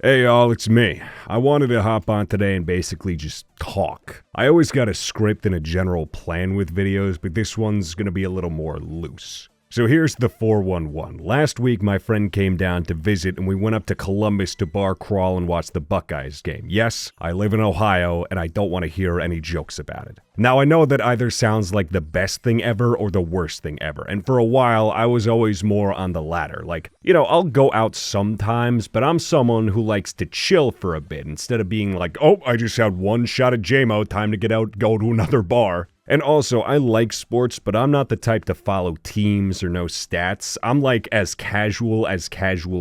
Hey y'all, it's me. I wanted to hop on today and basically just talk. I always got a script and a general plan with videos, but this one's gonna be a little more loose. So here's the 411. Last week, my friend came down to visit and we went up to Columbus to bar crawl and watch the Buckeyes game. Yes, I live in Ohio and I don't want to hear any jokes about it. Now, I know that either sounds like the best thing ever or the worst thing ever, and for a while, I was always more on the latter. Like, I'll go out sometimes, but I'm someone who likes to chill for a bit instead of being like, oh, I just had one shot of JMO, time to get out, go to another bar. And also, I like sports, but I'm not the type to follow teams or know stats. I'm like as casual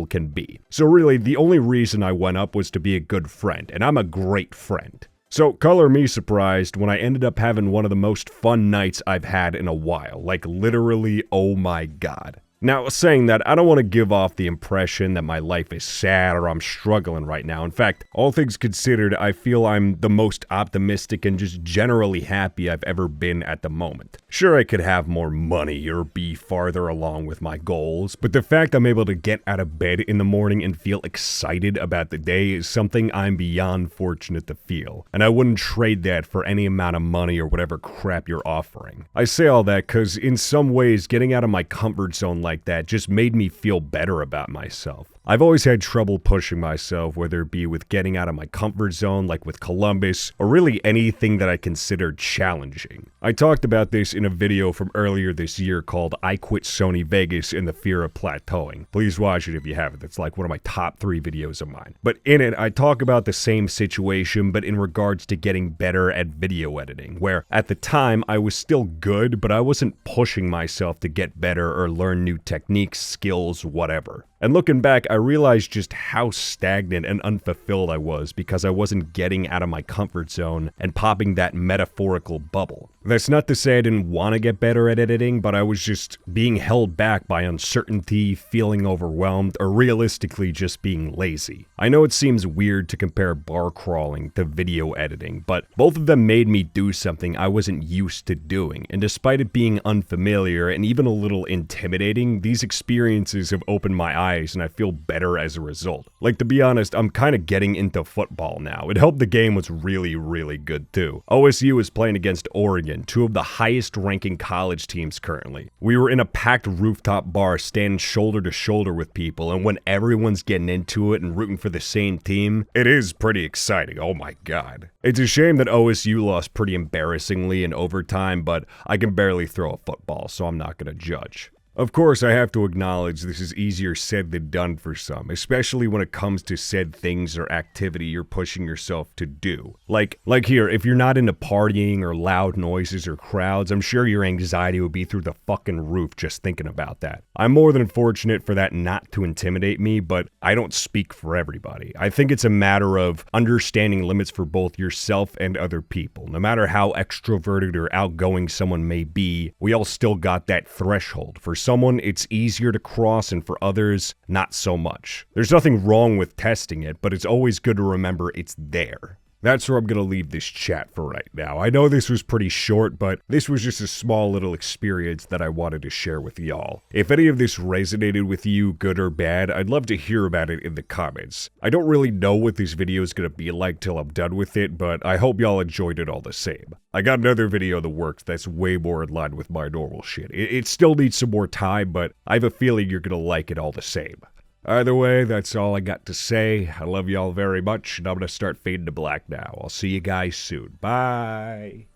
can be. So really, the only reason I went up was to be a good friend, and I'm a great friend. So color me surprised when I ended up having one of the most fun nights I've had in a while. Like literally, oh my god. Now, saying that, I don't want to give off the impression that my life is sad or I'm struggling right now. In fact, all things considered, I feel I'm the most optimistic and just generally happy I've ever been at the moment. Sure, I could have more money or be farther along with my goals, but the fact I'm able to get out of bed in the morning and feel excited about the day is something I'm beyond fortunate to feel, and I wouldn't trade that for any amount of money or whatever crap you're offering. I say all that because in some ways, getting out of my comfort zone like that just made me feel better about myself. I've always had trouble pushing myself, whether it be with getting out of my comfort zone, like with Columbus, or really anything that I considered challenging. I talked about this in a video from earlier this year called I Quit Sony Vegas and the Fear of Plateauing. Please watch it if you haven't. It's like one of my top 3 videos of mine. But in it, I talk about the same situation, but in regards to getting better at video editing, where at the time I was still good, but I wasn't pushing myself to get better or learn new techniques, skills, whatever. And looking back, I realized just how stagnant and unfulfilled I was because I wasn't getting out of my comfort zone and popping that metaphorical bubble. That's not to say I didn't want to get better at editing, but I was just being held back by uncertainty, feeling overwhelmed, or realistically just being lazy. I know it seems weird to compare bar crawling to video editing, but both of them made me do something I wasn't used to doing, and despite it being unfamiliar and even a little intimidating, these experiences have opened my eyes and I feel better as a result. Like, to be honest, I'm kind of getting into football now. It helped the game was really, really good too. OSU is playing against Oregon, 2 of the highest ranking college teams currently. We were in a packed rooftop bar standing shoulder to shoulder with people, and when everyone's getting into it and rooting for the same team, it is pretty exciting. Oh my god. It's a shame that OSU lost pretty embarrassingly in overtime, but I can barely throw a football, so I'm not gonna judge. Of course, I have to acknowledge this is easier said than done for some, especially when it comes to said things or activity you're pushing yourself to do. Like here, if you're not into partying or loud noises or crowds, I'm sure your anxiety would be through the fucking roof just thinking about that. I'm more than fortunate for that not to intimidate me, but I don't speak for everybody. I think it's a matter of understanding limits for both yourself and other people. No matter how extroverted or outgoing someone may be, we all still got that threshold. For someone, it's easier to cross, and for others, not so much. There's nothing wrong with testing it, but it's always good to remember it's there. That's where I'm going to leave this chat for right now. I know this was pretty short, but this was just a small little experience that I wanted to share with y'all. If any of this resonated with you, good or bad, I'd love to hear about it in the comments. I don't really know what this video is going to be like till I'm done with it, but I hope y'all enjoyed it all the same. I got another video in the works that's way more in line with my normal shit. It still needs some more time, but I have a feeling you're going to like it all the same. Either way, that's all I got to say. I love y'all very much, and I'm going to start fading to black now. I'll see you guys soon. Bye.